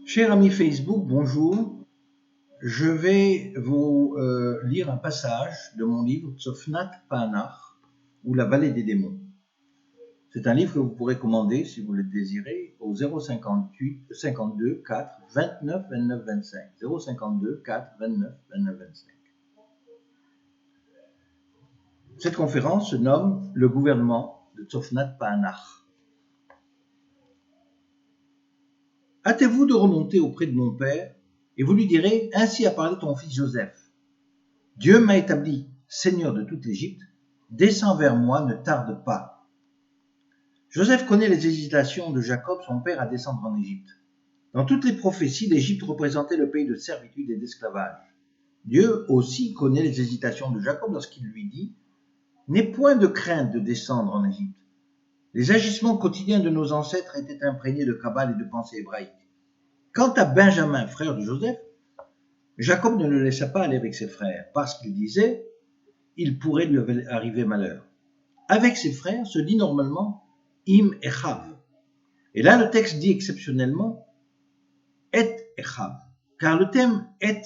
Cher ami Facebook, bonjour. Je vais vous lire un passage de mon livre Tzofnat Paanach, ou La vallée des démons. C'est un livre que vous pourrez commander, si vous le désirez, au 058 52 4 29 29 25. 052 4 29 29 25. Cette conférence se nomme Le gouvernement de Tzofnat Paanach. Hâtez-vous de remonter auprès de mon père, et vous lui direz, ainsi a parlé ton fils Joseph. Dieu m'a établi seigneur de toute l'Égypte, descends vers moi, ne tarde pas. Joseph connaît les hésitations de Jacob, son père, à descendre en Égypte. Dans toutes les prophéties, l'Égypte représentait le pays de servitude et d'esclavage. Dieu aussi connaît les hésitations de Jacob lorsqu'il lui dit « N'aie point de crainte de descendre en Égypte. » Les agissements quotidiens de nos ancêtres étaient imprégnés de cabale et de pensée hébraïque. Quant à Benjamin, frère de Joseph, Jacob ne le laissa pas aller avec ses frères, parce qu'il disait « Il pourrait lui arriver malheur. » Avec ses frères se dit normalement « Im Echav ». Et là, le texte dit exceptionnellement « Et Echav », car le thème « Et »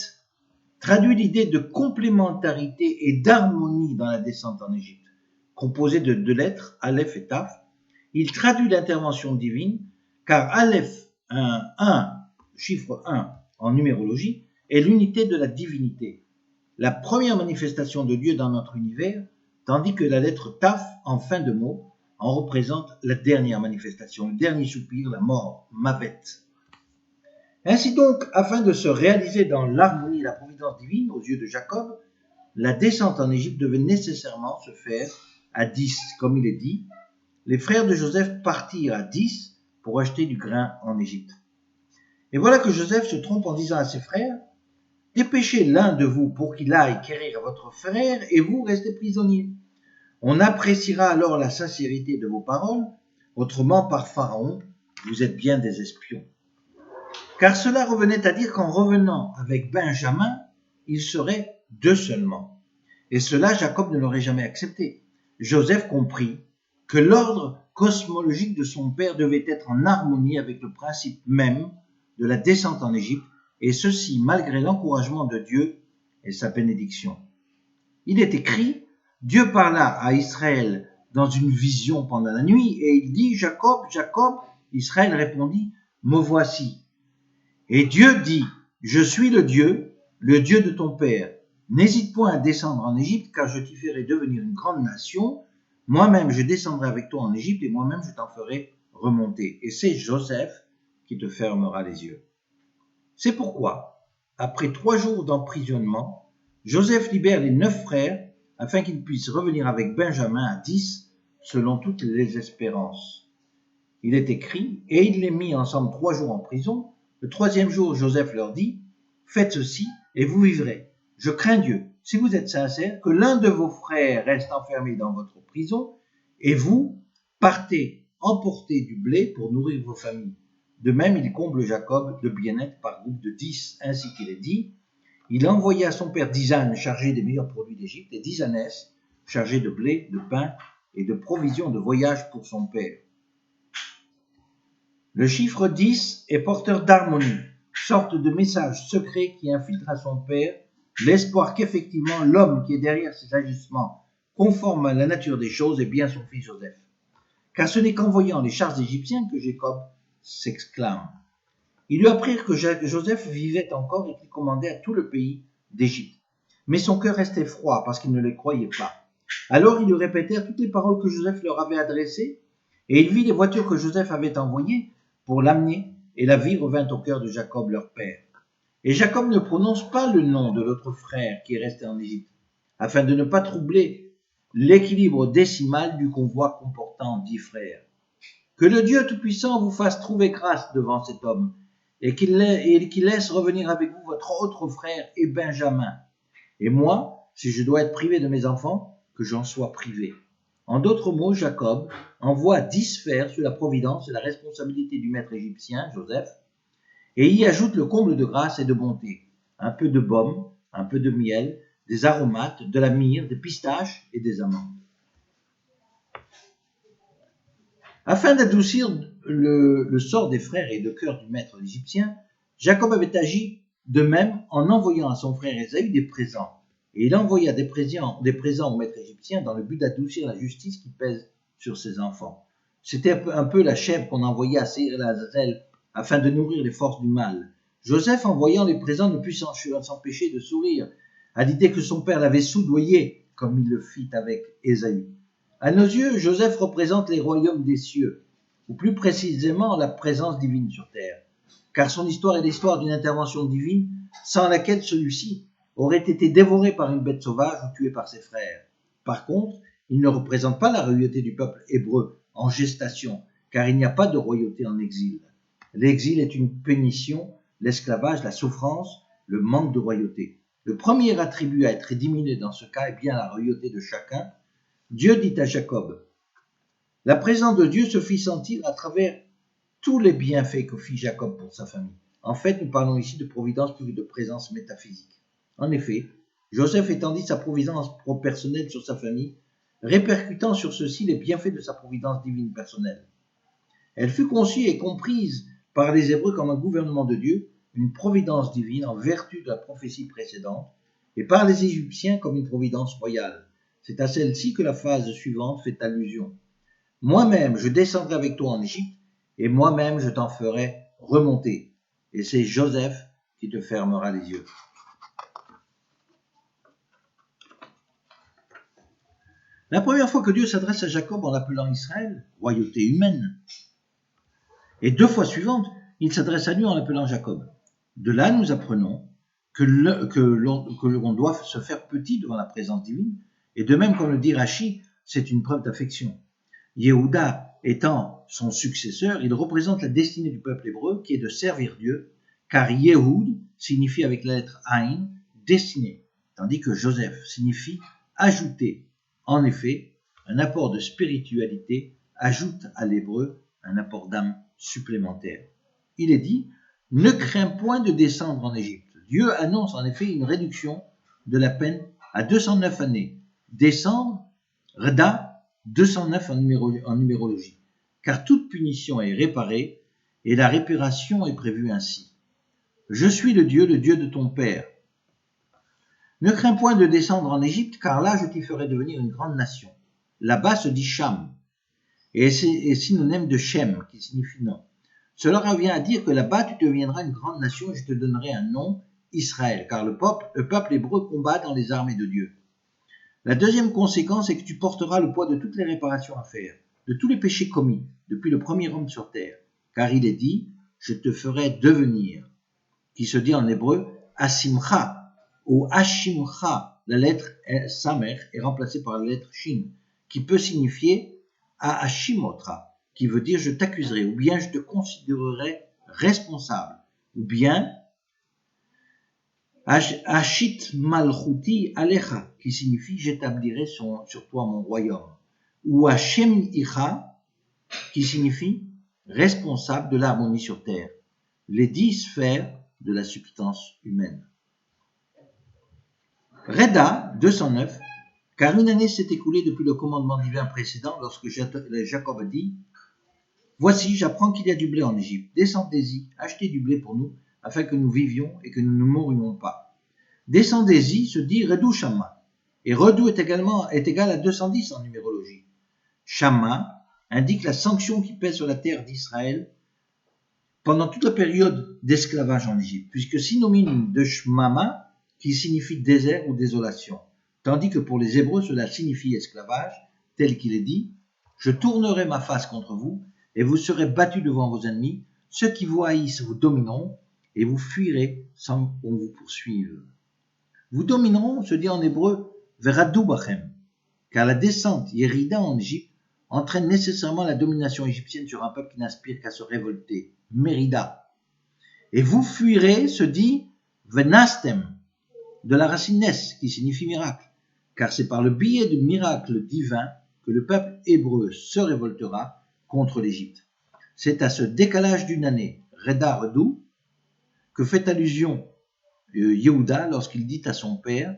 traduit l'idée de complémentarité et d'harmonie dans la descente en Égypte. Composé de deux lettres, Aleph et Taf, il traduit l'intervention divine, car Aleph, chiffre 1 en numérologie, est l'unité de la divinité, la première manifestation de Dieu dans notre univers, tandis que la lettre Taf, en fin de mot, en représente la dernière manifestation, le dernier soupir, la mort, Mavet. Ainsi donc, afin de se réaliser dans l'harmonie et la providence divine aux yeux de Jacob, la descente en Égypte devait nécessairement se faire à 10, comme il est dit. Les frères de Joseph partirent à 10 pour acheter du grain en Égypte. Et voilà que Joseph se trompe en disant à ses frères, « Dépêchez l'un de vous pour qu'il aille quérir votre frère et vous restez prisonniers. On appréciera alors la sincérité de vos paroles, autrement par Pharaon, vous êtes bien des espions. » Car cela revenait à dire qu'en revenant avec Benjamin, il serait deux seulement. Et cela, Jacob ne l'aurait jamais accepté. Joseph comprit que l'ordre cosmologique de son père devait être en harmonie avec le principe même de la descente en Égypte, et ceci malgré l'encouragement de Dieu et sa bénédiction. Il est écrit, Dieu parla à Israël dans une vision pendant la nuit, et il dit, Jacob, Jacob, Israël répondit, me voici. Et Dieu dit, je suis le Dieu de ton père. N'hésite point à descendre en Égypte, car je t'y ferai devenir une grande nation. Moi-même, je descendrai avec toi en Égypte, et moi-même, je t'en ferai remonter. Et c'est Joseph qui te fermera les yeux. C'est pourquoi, après 3 jours d'emprisonnement, Joseph libère les 9 frères, afin qu'ils puissent revenir avec Benjamin à 10, selon toutes les espérances. Il est écrit, et il les mit ensemble 3 jours en prison. Le 3e jour, Joseph leur dit, faites ceci et vous vivrez. Je crains Dieu, si vous êtes sincères, que l'un de vos frères reste enfermé dans votre prison, et vous partez emporter du blé pour nourrir vos familles. De même, il comble Jacob de bien-être par groupe de 10, ainsi qu'il est dit. Il envoya à son père 10 ânes chargés des meilleurs produits d'Égypte et 10 ânesses chargées de blé, de pain et de provisions de voyage pour son père. Le chiffre 10 est porteur d'harmonie, sorte de message secret qui infiltre à son père l'espoir qu'effectivement l'homme qui est derrière ses agissements conforme à la nature des choses est bien son fils Joseph. Car ce n'est qu'en voyant les chars égyptiens que Jacob s'exclame. Ils lui apprirent que Joseph vivait encore et qu'il commandait à tout le pays d'Égypte. Mais son cœur restait froid parce qu'il ne les croyait pas. Alors ils lui répétèrent toutes les paroles que Joseph leur avait adressées, et il vit les voitures que Joseph avait envoyées pour l'amener, et la vie revint au cœur de Jacob leur père. Et Jacob ne prononce pas le nom de l'autre frère qui est resté en Égypte, afin de ne pas troubler l'équilibre décimal du convoi comportant 10 frères. Que le Dieu Tout-Puissant vous fasse trouver grâce devant cet homme, et qu'il laisse revenir avec vous votre autre frère et Benjamin. Et moi, si je dois être privé de mes enfants, que j'en sois privé. En d'autres mots, Jacob envoie 10 frères sous la providence et la responsabilité du maître égyptien, Joseph, et y ajoute le comble de grâce et de bonté, un peu de baume, un peu de miel, des aromates, de la myrrhe, des pistaches et des amandes. Afin d'adoucir le sort des frères et de cœur du maître égyptien, Jacob avait agi de même en envoyant à son frère Ésaü des présents. Et il envoya des présents au maître égyptien dans le but d'adoucir la justice qui pèse sur ses enfants. C'était un peu la chèvre qu'on envoyait à Seir el-Azazel afin de nourrir les forces du mal. Joseph, en voyant les présents, ne put s'empêcher de sourire à l'idée que son père l'avait soudoyé, comme il le fit avec Ésaü. À nos yeux, Joseph représente les royaumes des cieux, ou plus précisément la présence divine sur terre, car son histoire est l'histoire d'une intervention divine sans laquelle celui-ci aurait été dévoré par une bête sauvage ou tué par ses frères. Par contre, il ne représente pas la royauté du peuple hébreu en gestation, car il n'y a pas de royauté en exil. L'exil est une punition, l'esclavage, la souffrance, le manque de royauté. Le premier attribut à être diminué dans ce cas est bien la royauté de chacun. Dieu dit à Jacob, la présence de Dieu se fit sentir à travers tous les bienfaits que fit Jacob pour sa famille. En fait, nous parlons ici de providence plus que de présence métaphysique. En effet, Joseph étendit sa providence personnelle sur sa famille, répercutant sur ceux-ci les bienfaits de sa providence divine personnelle. Elle fut conçue et comprise par les Hébreux comme un gouvernement de Dieu, une providence divine en vertu de la prophétie précédente, et par les Égyptiens comme une providence royale. C'est à celle-ci que la phase suivante fait allusion. Moi-même, je descendrai avec toi en Égypte, et moi-même, je t'en ferai remonter. Et c'est Joseph qui te fermera les yeux. La première fois que Dieu s'adresse à Jacob en l'appelant Israël, royauté humaine, et 2 fois suivantes, il s'adresse à lui en l'appelant Jacob. De là, nous apprenons que l'on doit se faire petit devant la présence divine, et de même, comme le dit Rachi, c'est une preuve d'affection. Yehuda étant son successeur, il représente la destinée du peuple hébreu qui est de servir Dieu, car Yehud signifie avec la lettre Aïn, destinée, tandis que Joseph signifie ajouter. En effet, un apport de spiritualité ajoute à l'hébreu un apport d'âme supplémentaire. Il est dit, ne crains point de descendre en Égypte. Dieu annonce en effet une réduction de la peine à 209 années. Descendre, Reda, 209 en numérologie, car toute punition est réparée et la réparation est prévue ainsi. Je suis le Dieu de ton père. Ne crains point de descendre en Égypte, car là je t'y ferai devenir une grande nation. Là-bas se dit Cham, et c'est synonyme de Shem, qui signifie nom. Cela revient à dire que là-bas tu deviendras une grande nation et je te donnerai un nom, Israël, car le peuple hébreu combat dans les armées de Dieu. La deuxième conséquence est que tu porteras le poids de toutes les réparations à faire, de tous les péchés commis depuis le premier homme sur terre, car il est dit, je te ferai devenir, qui se dit en hébreu, Asimcha, ou Hashimcha, la lettre Samer est remplacée par la lettre Shin, qui peut signifier Ahashimotra, qui veut dire je t'accuserai, ou bien je te considérerai responsable, ou bien Ashit Malchuti Alecha, qui signifie j'établirai sur toi mon royaume, ou Hashem Icha, qui signifie responsable de l'harmonie sur terre, les 10 sphères de la substance humaine. Reda 209, car une année s'est écoulée depuis le commandement divin précédent lorsque Jacob a dit « Voici, j'apprends qu'il y a du blé en Égypte. Descendez-y, achetez du blé pour nous, afin que nous vivions et que nous ne mourions pas. » Descendez-y se dit Redou Shamma, et Redou est égal à 210 en numérologie. Shamma indique la sanction qui pèse sur la terre d'Israël pendant toute la période d'esclavage en Égypte, puisque synonyme de Shmama, qui signifie désert ou désolation, tandis que pour les Hébreux cela signifie esclavage, tel qu'il est dit, je tournerai ma face contre vous, et vous serez battus devant vos ennemis, ceux qui vous haïssent vous domineront, et vous fuirez sans qu'on vous poursuive. Vous domineront, se dit en hébreu, veradou bachem, car la descente Yérida en Égypte entraîne nécessairement la domination égyptienne sur un peuple qui n'aspire qu'à se révolter, Mérida. Et vous fuirez, se dit venastem, de la racine nes, qui signifie miracle, car c'est par le biais du miracle divin que le peuple hébreu se révoltera contre l'Égypte. C'est à ce décalage d'une année, Reda Redou, que fait allusion Yehuda lorsqu'il dit à son père,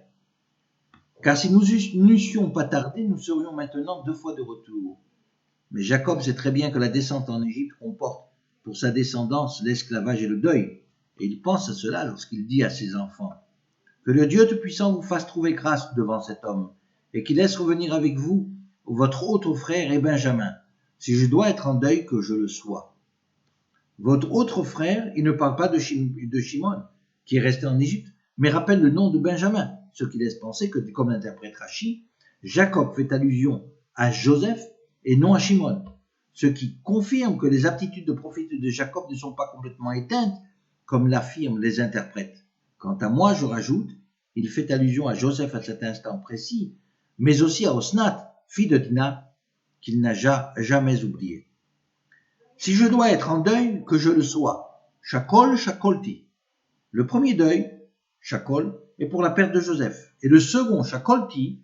car si nous n'eussions pas tardé, nous serions maintenant 2 fois de retour. Mais Jacob sait très bien que la descente en Égypte comporte pour sa descendance l'esclavage et le deuil, Et il pense à cela lorsqu'il dit à ses enfants, « Que le Dieu Tout-Puissant vous fasse trouver grâce devant cet homme, et qu'il laisse revenir avec vous votre autre frère et Benjamin. Si je dois être en deuil, que je le sois. » Votre autre frère, il ne parle pas de Shimon, qui est resté en Égypte, mais rappelle le nom de Benjamin, ce qui laisse penser que, comme l'interprète Rachi, Jacob fait allusion à Joseph et non à Shimon, ce qui confirme que les aptitudes de prophète de Jacob ne sont pas complètement éteintes, comme l'affirment les interprètes. Quant à moi, je rajoute, il fait allusion à Joseph à cet instant précis, mais aussi à Osnat, fille de Dina, qu'il n'a jamais oublié. Si je dois être en deuil, que je le sois. Shakol, shakolti. Le premier deuil, Shakol, est pour la perte de Joseph, et le second, shakolti,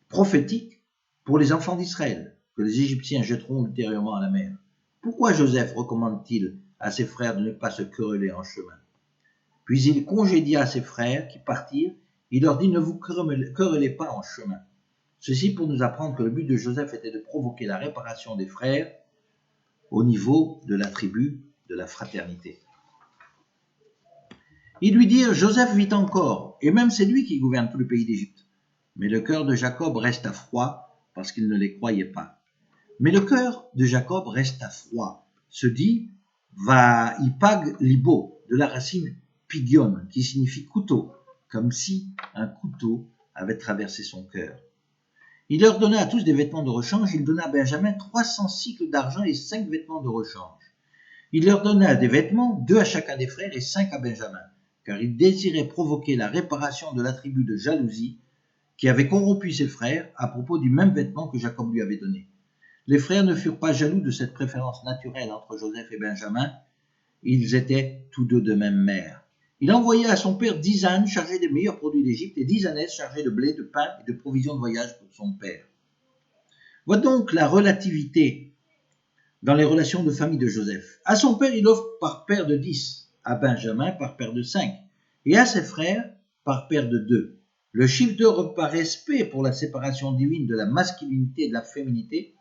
prophétique, pour les enfants d'Israël, que les Égyptiens jetteront ultérieurement à la mer. Pourquoi Joseph recommande-t-il à ses frères de ne pas se quereller en chemin? Puis il congédia ses frères qui partirent, il leur dit, ne vous querellez pas en chemin. Ceci pour nous apprendre que le but de Joseph était de provoquer la réparation des frères au niveau de la tribu de la fraternité. Ils lui dirent, Joseph vit encore, et même c'est lui qui gouverne tout le pays d'Égypte. Mais le cœur de Jacob reste à froid, parce qu'il ne les croyait pas. Mais le cœur de Jacob reste à froid, se dit, va ipag libo, de la racine pigion, qui signifie couteau, comme si un couteau avait traversé son cœur. Il leur donna à tous des vêtements de rechange, il donna à Benjamin 300 cycles d'argent et 5 vêtements de rechange. Il leur donna des vêtements, 2 à chacun des frères et 5 à Benjamin, car il désirait provoquer la réparation de l'attribut de jalousie qui avait corrompu ses frères à propos du même vêtement que Jacob lui avait donné. Les frères ne furent pas jaloux de cette préférence naturelle entre Joseph et Benjamin, ils étaient tous deux de même mère. Il envoya à son père 10 ânes chargés des meilleurs produits d'Égypte et 10 ânesses chargées de blé, de pain et de provisions de voyage pour son père. Voit donc la relativité dans les relations de famille de Joseph. À son père, il offre par paire de 10, à Benjamin par paire de 5, et à ses frères par paire de 2. Le chiffre 2 par respect pour la séparation divine de la masculinité et de la féminité,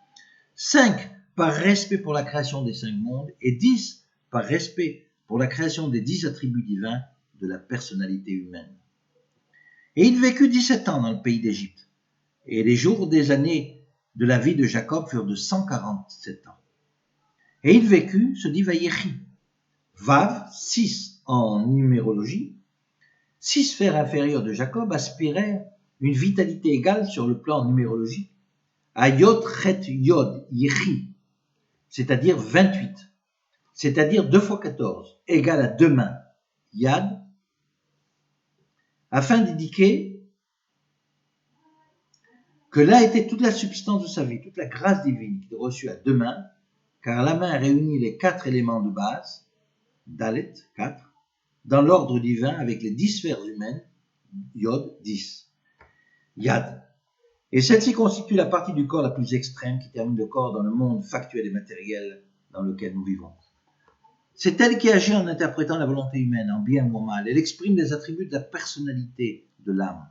5 par respect pour la création des 5 mondes, et 10 par respect pour la création des 10 attributs divins de la personnalité humaine. Et il vécut 17 ans dans le pays d'Égypte, et les jours des années de la vie de Jacob furent de 147 ans. Et il vécut, se dit Vayechi. Vav, 6 en numérologie, 6 sphères inférieures de Jacob aspiraient une vitalité égale sur le plan numérologique à Yod Chet Yod Yechi, c'est-à-dire 28, c'est-à-dire 2 fois 14, égale à 2 mains, Yad, afin d'indiquer que là était toute la substance de sa vie, toute la grâce divine qu'il reçut à 2 mains, car la main réunit les 4 éléments de base, Dalet, 4, dans l'ordre divin avec les 10 sphères humaines, Yod, 10, Yad. Et celle-ci constitue la partie du corps la plus extrême qui termine le corps dans le monde factuel et matériel dans lequel nous vivons. C'est elle qui agit en interprétant la volonté humaine, en bien ou en mal. Elle exprime les attributs de la personnalité de l'âme.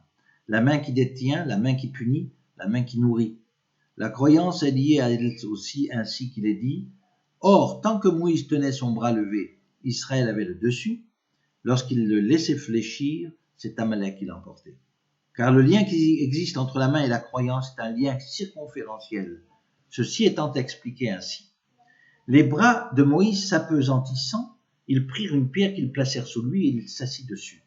La main qui détient, la main qui punit, la main qui nourrit. La croyance est liée à elle aussi, ainsi qu'il est dit. Or, tant que Moïse tenait son bras levé, Israël avait le dessus. Lorsqu'il le laissait fléchir, c'est Amalek qui l'emportait. Car le lien qui existe entre la main et la croyance est un lien circonférentiel. Ceci étant expliqué ainsi. Les bras de Moïse s'apesantissant, ils prirent une pierre qu'ils placèrent sous lui et il s'assit dessus.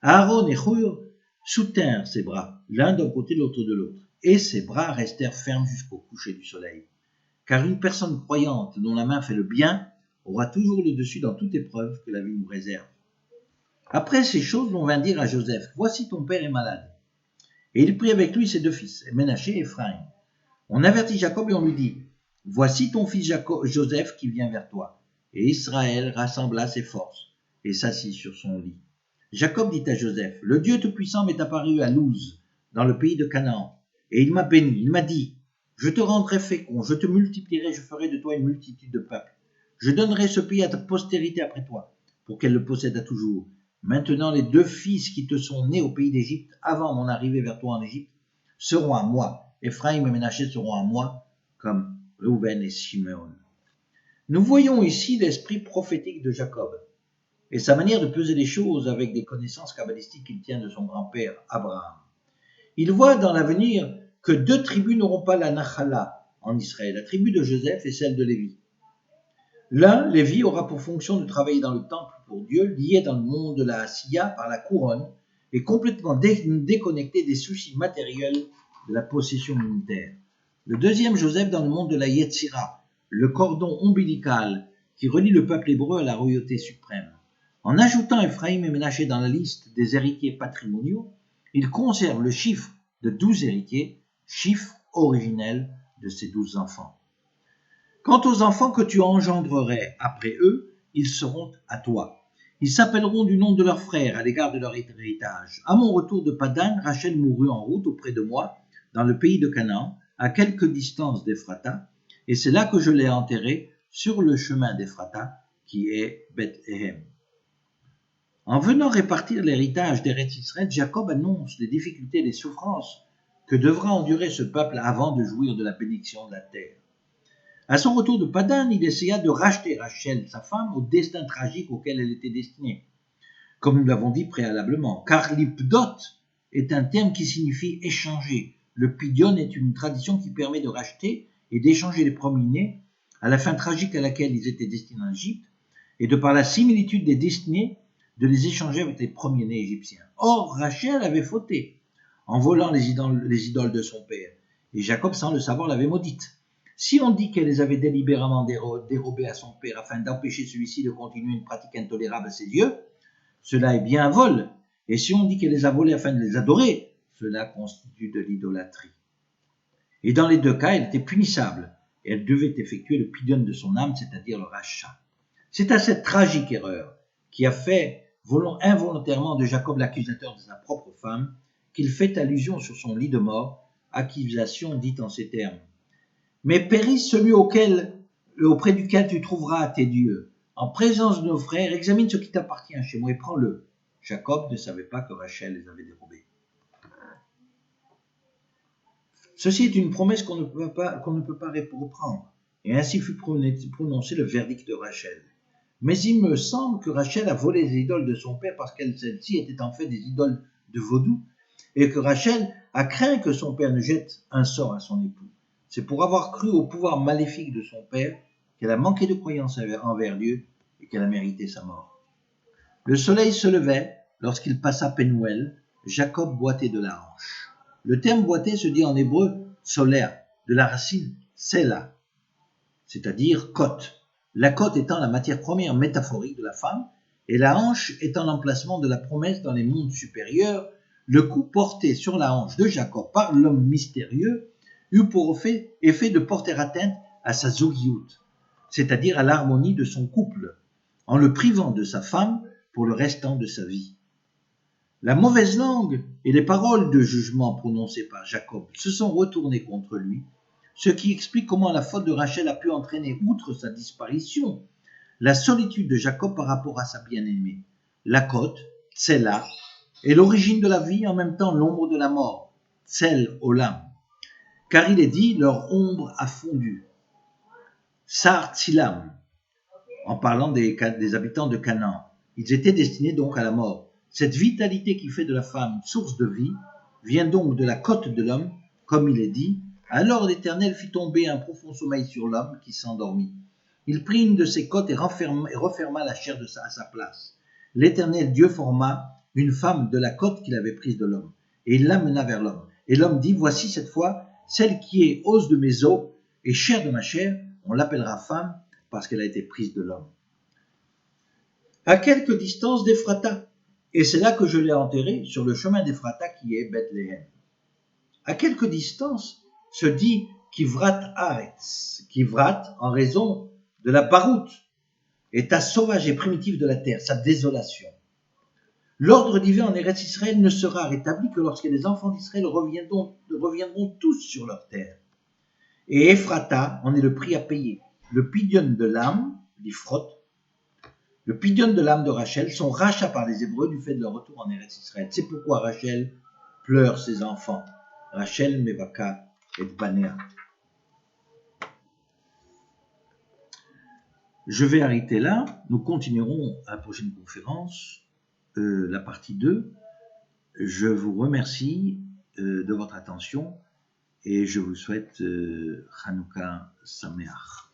Aaron et Hur soutinrent ses bras, l'un d'un côté, l'autre de l'autre, et ses bras restèrent fermes jusqu'au coucher du soleil. Car une personne croyante dont la main fait le bien aura toujours le dessus dans toute épreuve que la vie nous réserve. Après ces choses, l'on vint dire à Joseph, « Voici ton père est malade. » Et il prit avec lui ses 2 fils, Ménaché et Ephraïm. On avertit Jacob et on lui dit, « Voici ton fils Joseph qui vient vers toi. » Et Israël rassembla ses forces et s'assit sur son lit. Jacob dit à Joseph, « Le Dieu Tout-Puissant m'est apparu à Luz, dans le pays de Canaan, et il m'a béni. Il m'a dit, « Je te rendrai fécond, je te multiplierai, je ferai de toi une multitude de peuples. Je donnerai ce pays à ta postérité après toi, pour qu'elle le possède à toujours. Maintenant, les 2 fils qui te sont nés au pays d'Égypte, avant mon arrivée vers toi en Égypte, seront à moi. Ephraïm et Ménaché seront à moi, comme Reuben et Simeon. » Nous voyons ici l'esprit prophétique de Jacob. et sa manière de peser les choses avec des connaissances kabbalistiques qu'il tient de son grand-père Abraham. Il voit dans l'avenir que 2 tribus n'auront pas la Nachala en Israël, la tribu de Joseph et celle de Lévi. L'un, Lévi, aura pour fonction de travailler dans le temple pour Dieu, lié dans le monde de la Asiya par la couronne et complètement déconnecté des soucis matériels de la possession militaire. Le deuxième, Joseph, dans le monde de la Yetzira, le cordon ombilical qui relie le peuple hébreu à la royauté suprême. En ajoutant Ephraïm et Ménaché dans la liste des héritiers patrimoniaux, il conserve le chiffre de 12 héritiers, chiffre originel de ses 12 enfants. Quant aux enfants que tu engendrerais après eux, ils seront à toi. Ils s'appelleront du nom de leurs frères à l'égard de leur héritage. À mon retour de Padan, Rachel mourut en route auprès de moi, dans le pays de Canaan, à quelque distance d'Ephrata, et c'est là que je l'ai enterrée, sur le chemin d'Ephrata, qui est Bethléem. En venant répartir l'héritage d'Eretz Israël, Jacob annonce les difficultés et les souffrances que devra endurer ce peuple avant de jouir de la bénédiction de la terre. À son retour de Padan, il essaya de racheter Rachel, sa femme, au destin tragique auquel elle était destinée, comme nous l'avons dit préalablement, car l'ipdot est un terme qui signifie échanger. Le pidion est une tradition qui permet de racheter et d'échanger les premiers-nés à la fin tragique à laquelle ils étaient destinés en Égypte, et de par la similitude des destinées, de les échanger avec les premiers-nés égyptiens. Or, Rachel avait fauté en volant les idoles de son père, et Jacob, sans le savoir, l'avait maudite. Si on dit qu'elle les avait délibérément dérobées à son père afin d'empêcher celui-ci de continuer une pratique intolérable à ses yeux, cela est bien un vol. Et si on dit qu'elle les a volées afin de les adorer, cela constitue de l'idolâtrie. Et dans les deux cas, elle était punissable, et elle devait effectuer le pidion de son âme, c'est-à-dire le rachat. C'est à cette tragique erreur qui a fait involontairement de Jacob l'accusateur de sa propre femme qu'il fait allusion sur son lit de mort, accusation dite en ces termes. Mais périsse celui auprès duquel tu trouveras tes dieux. En présence de nos frères, examine ce qui t'appartient chez moi et prends-le. Jacob ne savait pas que Rachel les avait dérobés. Ceci est une promesse qu'on ne peut pas reprendre. Et ainsi fut prononcé le verdict de Rachel. Mais il me semble que Rachel a volé les idoles de son père parce que celles-ci étaient en fait des idoles de vaudou, et que Rachel a craint que son père ne jette un sort à son époux. C'est pour avoir cru au pouvoir maléfique de son père qu'elle a manqué de croyance envers Dieu et qu'elle a mérité sa mort. Le soleil se levait lorsqu'il passa Pénuel. Jacob boitait de la hanche. Le terme boiter se dit en hébreu solaire, de la racine sela, c'est-à-dire côte. La côte étant la matière première métaphorique de la femme et la hanche étant l'emplacement de la promesse dans les mondes supérieurs. Le coup porté sur la hanche de Jacob par l'homme mystérieux eut pour effet de porter atteinte à sa zogiout, c'est-à-dire à l'harmonie de son couple, en le privant de sa femme pour le restant de sa vie. La mauvaise langue et les paroles de jugement prononcées par Jacob se sont retournées contre lui, ce qui explique comment la faute de Rachel a pu entraîner, outre sa disparition, la solitude de Jacob par rapport à sa bien-aimée. La côte, Tsela, est l'origine de la vie, en même temps l'ombre de la mort, Tsel Olam. Car il est dit, leur ombre a fondu. Sar Tzilam, en parlant des habitants de Canaan. Ils étaient destinés donc à la mort. Cette vitalité qui fait de la femme source de vie vient donc de la côte de l'homme, comme il est dit. Alors l'Éternel fit tomber un profond sommeil sur l'homme qui s'endormit. Il prit une de ses côtes et referma la chair à sa place. L'Éternel Dieu forma une femme de la côte qu'il avait prise de l'homme, et il l'amena vers l'homme. Et l'homme dit, voici cette fois, celle qui est os de mes os et chair de ma chair, on l'appellera femme parce qu'elle a été prise de l'homme. À quelque distance d'Ephrata, et c'est là que je l'ai enterré, sur le chemin d'Ephrata qui est Bethléem. À quelque distance se dit Kivrat Haaretz, Kivrat en raison de la baroute, état sauvage et primitif de la terre, sa désolation. L'ordre divin en Eretz Israël ne sera rétabli que lorsque les enfants d'Israël reviendront tous sur leur terre. Et Ephrata en est le prix à payer. Le pidion de l'âme, l'Ifrot, le pidion de l'âme de Rachel sont rachats par les Hébreux du fait de leur retour en Eretz Israël. C'est pourquoi Rachel pleure ses enfants. Rachel Mevaka et Banéa. Je vais arrêter là. Nous continuerons à la prochaine conférence, la partie 2. Je vous remercie de votre attention et je vous souhaite Hanouka Sameach.